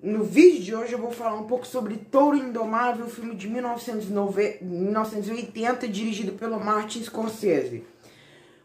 No vídeo de hoje eu vou falar um pouco sobre Touro Indomável, filme de 1980, dirigido pelo Martin Scorsese.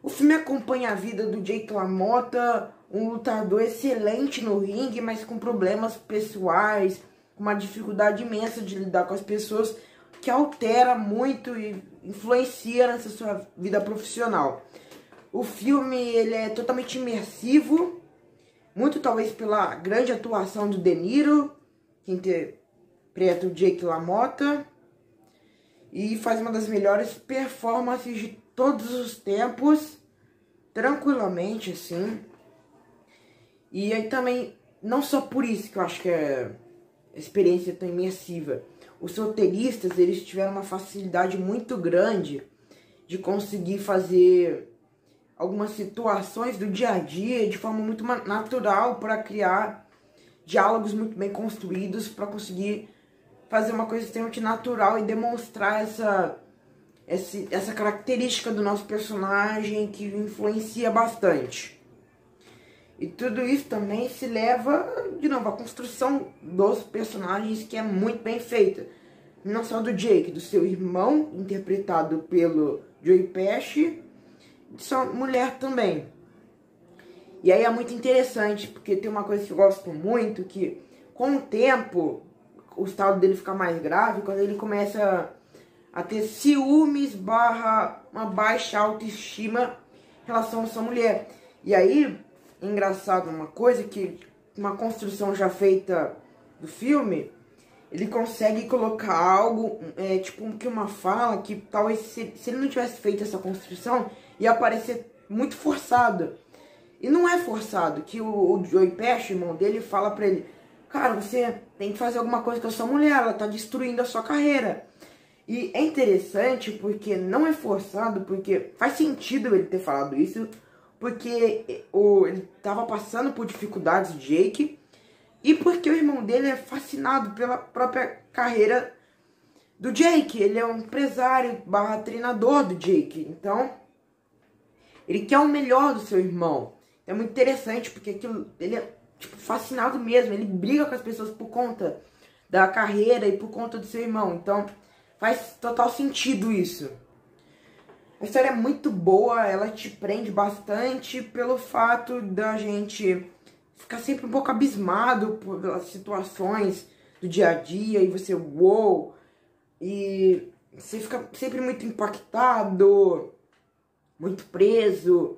O filme acompanha a vida do Jake LaMotta, um lutador excelente no ringue, mas com problemas pessoais, com uma dificuldade imensa de lidar com as pessoas, que altera muito e influencia nessa sua vida profissional. O filme ele é totalmente imersivo, muito talvez pela grande atuação do De Niro, que interpreta o Jake LaMotta, e faz uma das melhores performances de todos os tempos, tranquilamente, assim. E aí também, não só por isso que eu acho que a experiência é tão imersiva, os roteiristas, eles tiveram uma facilidade muito grande de conseguir fazer algumas situações do dia a dia de forma muito natural, para criar diálogos muito bem construídos, para conseguir fazer uma coisa extremamente natural e demonstrar essa característica do nosso personagem que influencia bastante. E tudo isso também se leva, de novo, à construção dos personagens, que é muito bem feita. Não só do Jake, do seu irmão, interpretado pelo Joey Pesci, de sua mulher também. E aí é muito interessante, porque tem uma coisa que eu gosto muito, que com o tempo, o estado dele fica mais grave, quando ele começa a ter ciúmes / uma baixa autoestima em relação à sua mulher. E aí, é engraçado uma coisa, que uma construção já feita do filme, ele consegue colocar algo, tipo que uma fala, que talvez se ele não tivesse feito essa construção, ia parecer muito forçado. E não é forçado, que o Joey Pesci, irmão dele, fala pra ele: cara, você tem que fazer alguma coisa com a sua mulher, ela tá destruindo a sua carreira. E é interessante porque não é forçado, porque faz sentido ele ter falado isso, porque ele tava passando por dificuldades, o Jake, e porque o irmão dele é fascinado pela própria carreira do Jake. Ele é um empresário / treinador do Jake, então ele quer o melhor do seu irmão. É muito interessante, porque ele é tipo fascinado mesmo, ele briga com as pessoas por conta da carreira e por conta do seu irmão, então faz total sentido isso. A história é muito boa, ela te prende bastante pelo fato da gente ficar sempre um pouco abismado pelas situações do dia a dia, e você, uou, e você fica sempre muito impactado, muito preso.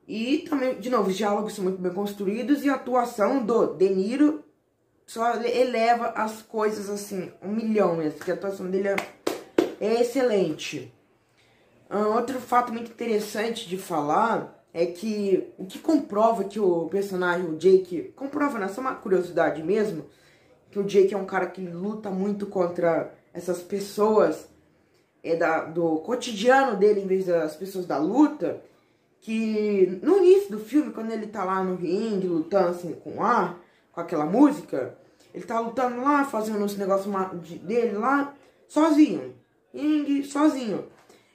E também, de novo, os diálogos são muito bem construídos, e a atuação do De Niro só eleva as coisas assim, 1.000.000 mesmo, porque a atuação dele é excelente. Outro fato muito interessante de falar é que o que comprova que o personagem, o Jake, comprova, não é só uma curiosidade mesmo, que o Jake é um cara que luta muito contra essas pessoas do cotidiano dele, em vez das pessoas da luta, que no início do filme, quando ele tá lá no ringue, lutando assim com ar, com aquela música, ele tá lutando lá, fazendo os negócios dele lá, sozinho, ringue, sozinho.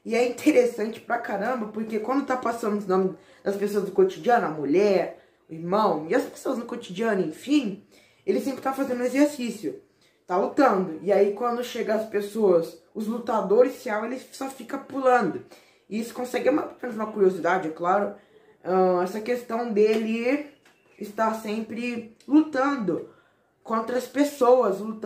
E é interessante pra caramba, porque quando tá passando os nomes das pessoas do cotidiano, a mulher, o irmão e as pessoas no cotidiano, enfim, ele sempre tá fazendo exercício, tá lutando. E aí quando chega as pessoas, os lutadores, ele só fica pulando. E isso consegue, apenas uma curiosidade, é claro, essa questão dele estar sempre lutando contra as pessoas, do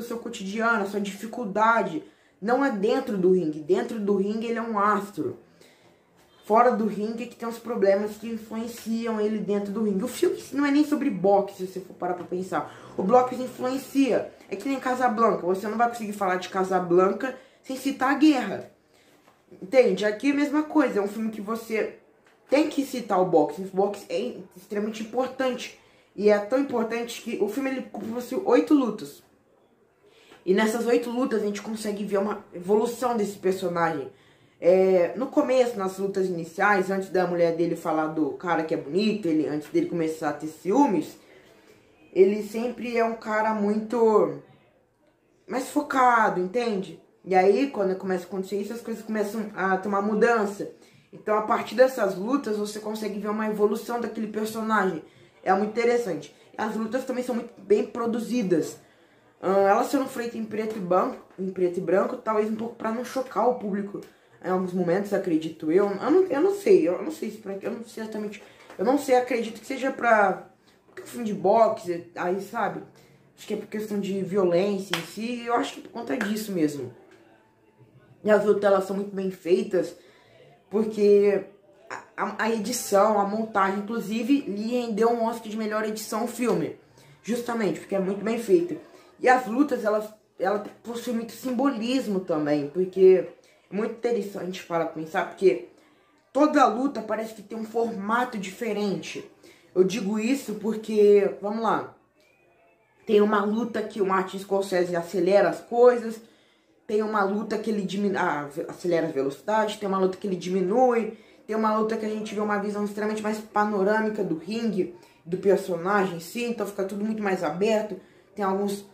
seu cotidiano, a sua dificuldade. Não é dentro do ringue. Dentro do ringue ele é um astro. Fora do ringue é que tem os problemas que influenciam ele dentro do ringue. O filme não é nem sobre boxe, se você for parar pra pensar. O boxe influencia. É que nem Casablanca. Você não vai conseguir falar de Casablanca sem citar a guerra. Entende? Aqui é a mesma coisa. É um filme que você tem que citar o boxe. O boxe é extremamente importante. E é tão importante que o filme ele possui 8 lutas. E nessas 8 lutas a gente consegue ver uma evolução desse personagem. No começo, nas lutas iniciais, antes da mulher dele falar do cara que é bonito, antes dele começar a ter ciúmes, ele sempre é um cara muito mais focado, entende? E aí, quando começa a acontecer isso, as coisas começam a tomar mudança. Então, a partir dessas lutas, você consegue ver uma evolução daquele personagem. É muito interessante. As lutas também são muito bem produzidas. Elas foram feitas em preto e branco, talvez um pouco para não chocar o público em alguns momentos, acredito eu. Eu não sei se pra, eu não sei exatamente, eu não sei, acredito que seja pra filme de boxe, aí sabe? Acho que é por questão de violência em si, eu acho que é por conta disso mesmo. E as lutas, elas são muito bem feitas, porque a edição, a montagem, inclusive, lhe rendeu um Oscar de melhor edição ao filme. Justamente, porque é muito bem feito. E as lutas, ela possuem muito simbolismo também, porque é muito interessante para pensar, porque toda luta parece que tem um formato diferente. Eu digo isso porque, vamos lá, tem uma luta que o Martin Scorsese acelera as coisas, tem uma luta que ele acelera a velocidade, tem uma luta que ele diminui, tem uma luta que a gente vê uma visão extremamente mais panorâmica do ringue, do personagem, sim, então fica tudo muito mais aberto, tem alguns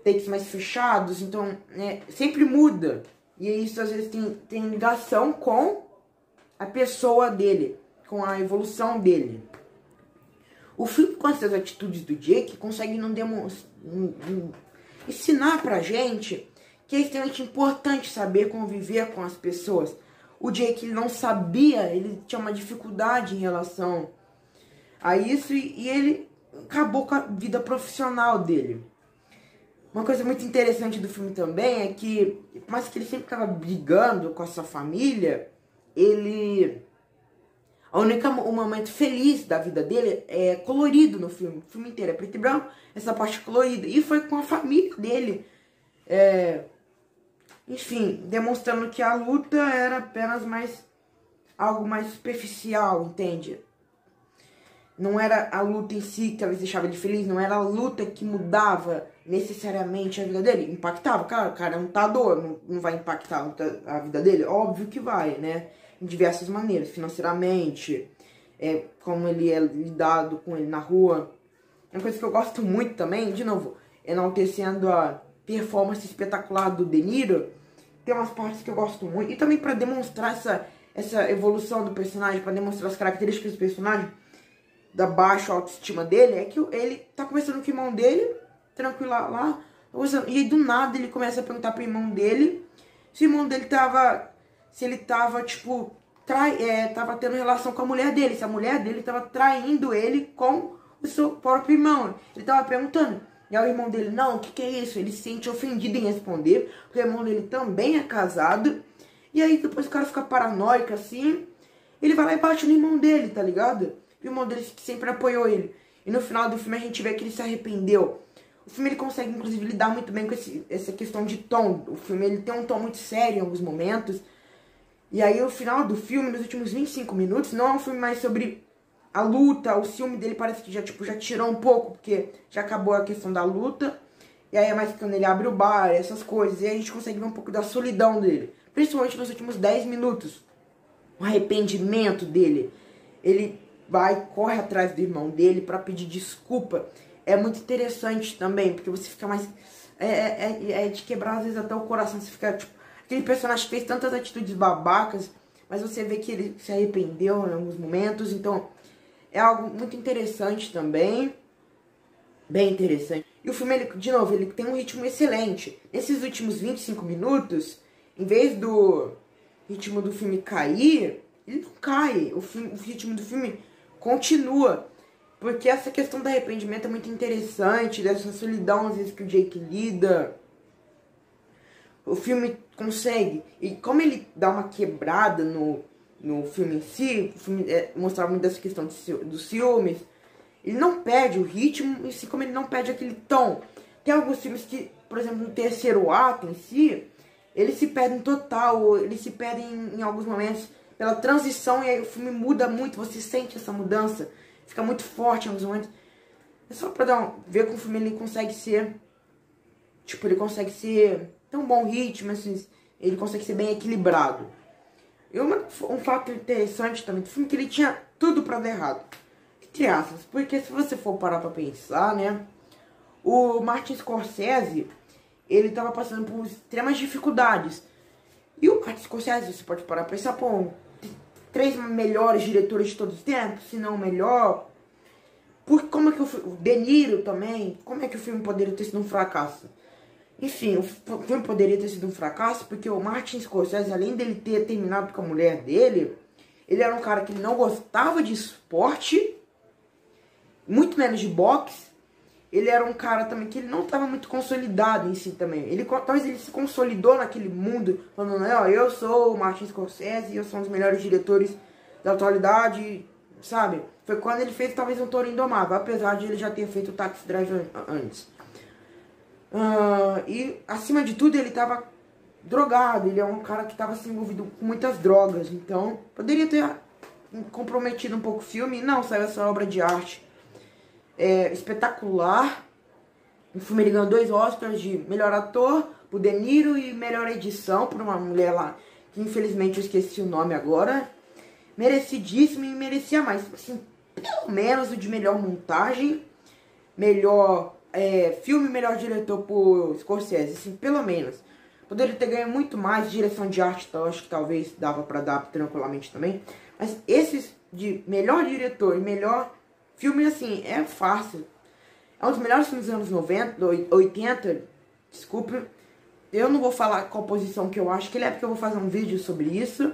takes mais fechados, então sempre muda. E isso às vezes tem ligação com a pessoa dele, com a evolução dele. O filme, com essas atitudes do Jake, consegue ensinar pra gente que é extremamente importante saber conviver com as pessoas. O Jake, ele não sabia, ele tinha uma dificuldade em relação a isso e ele acabou com a vida profissional dele. Uma coisa muito interessante do filme também é que, por mais que ele sempre estava brigando com a sua família, o momento feliz da vida dele é colorido no filme. O filme inteiro é preto e branco, essa parte é colorida. E foi com a família dele. Enfim, demonstrando que a luta era apenas algo mais superficial, entende? Não era a luta em si que talvez deixava ele feliz, não era a luta que mudava necessariamente a vida dele. Impactava, cara, o cara é um lutador, não vai impactar a vida dele? Óbvio que vai, né? Em diversas maneiras, financeiramente, como ele é lidado com ele na rua. Uma coisa que eu gosto muito também, de novo, enaltecendo a performance espetacular do De Niro, tem umas partes que eu gosto muito, e também para demonstrar essa evolução do personagem, para demonstrar as características do personagem, da baixa autoestima dele, é que ele tá conversando com o irmão dele, tranquilo lá, e aí do nada ele começa a perguntar pro irmão dele se o irmão dele tava, tipo, tava tendo relação com a mulher dele, se a mulher dele tava traindo ele com o seu próprio irmão. Ele tava perguntando. E aí o irmão dele, não, o que é isso? Ele se sente ofendido em responder, porque o irmão dele também é casado. E aí depois o cara fica paranoico assim, ele vai lá e bate no irmão dele, tá ligado? E o irmão dele que sempre apoiou ele. E no final do filme a gente vê que ele se arrependeu. O filme ele consegue inclusive lidar muito bem com essa questão de tom. O filme ele tem um tom muito sério em alguns momentos. E aí o final do filme, nos últimos 25 minutos, não é um filme mais sobre a luta. O ciúme dele parece que já tirou um pouco, porque já acabou a questão da luta. E aí é mais quando ele abre o bar, essas coisas. E aí a gente consegue ver um pouco da solidão dele. Principalmente nos últimos 10 minutos. O arrependimento dele. Ele corre atrás do irmão dele pra pedir desculpa. É muito interessante também, porque você fica mais... É de quebrar às vezes até o coração. Você fica, tipo... Aquele personagem fez tantas atitudes babacas, mas você vê que ele se arrependeu em alguns momentos. Então, é algo muito interessante também. Bem interessante. E o filme, de novo, ele tem um ritmo excelente. Nesses últimos 25 minutos, em vez do ritmo do filme cair, ele não cai. O ritmo do filme continua. Porque essa questão do arrependimento é muito interessante, dessa solidão, às vezes, que o Jake lida. O filme consegue. E como ele dá uma quebrada no filme em si, o filme mostrava muito dessa questão dos ciúmes, ele não perde o ritmo, e como ele não perde aquele tom. Tem alguns filmes que, por exemplo, no terceiro ato em si, eles se perdem total, ou eles se perdem em alguns momentos pela transição, e aí o filme muda muito, você sente essa mudança, fica muito forte em alguns momentos. É só pra ver como o filme ele consegue ser, tipo, ele consegue ser tão bom ritmo, assim, ele consegue ser bem equilibrado. E um fato interessante também do filme é que ele tinha tudo pra dar errado. Entre aspas, porque se você for parar pra pensar, né, o Martin Scorsese, ele tava passando por extremas dificuldades. E o Martin Scorsese, você pode parar pra pensar, pô, 3 melhores diretores de todos os tempos, se não o melhor. como é que o De Niro também, como é que o filme poderia ter sido um fracasso? Enfim, o filme poderia ter sido um fracasso porque o Martin Scorsese, além dele ter terminado com a mulher dele, ele era um cara que não gostava de esporte, muito menos de boxe. Ele era um cara também que ele não estava muito consolidado em si também. Talvez ele se consolidou naquele mundo, falando, não, eu sou o Martin Scorsese, eu sou um dos melhores diretores da atualidade, sabe? Foi quando ele fez talvez um Toro Indomável, apesar de ele já ter feito o Taxi Driver antes. E acima de tudo ele estava drogado, ele é um cara que estava se envolvido com muitas drogas, então poderia ter comprometido um pouco o filme. Não, saiu essa obra de arte espetacular. O filme ele ganhou 2 Oscars de melhor ator por De Niro e melhor edição por uma mulher lá que infelizmente eu esqueci o nome agora. Merecidíssimo e merecia mais, assim, pelo menos o de melhor montagem, melhor filme, melhor diretor por Scorsese, assim, pelo menos. Poderia ter ganho muito mais, direção de arte, então acho que talvez dava pra dar tranquilamente também. Mas esses de melhor diretor e melhor filme, assim, é fácil. É um dos melhores filmes dos anos 90, 80, desculpe. Eu não vou falar qual posição que eu acho que ele é, porque eu vou fazer um vídeo sobre isso.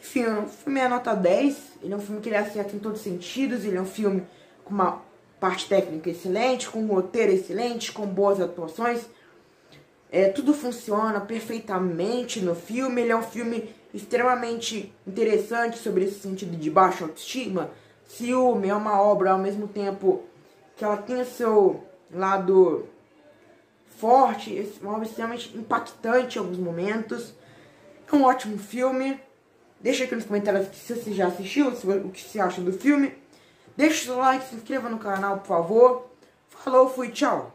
Enfim, o filme é nota 10, ele é um filme que ele acerta em todos os sentidos, ele é um filme com uma parte técnica excelente, com um roteiro excelente, com boas atuações. Tudo funciona perfeitamente no filme, ele é um filme extremamente interessante sobre esse sentido de baixa autoestima. Ciúme é uma obra ao mesmo tempo que ela tem o seu lado forte, uma obra extremamente impactante em alguns momentos. É um ótimo filme. Deixa aqui nos comentários se você já assistiu, o que você acha do filme. Deixa o seu like, se inscreva no canal, por favor. Falou, fui, tchau.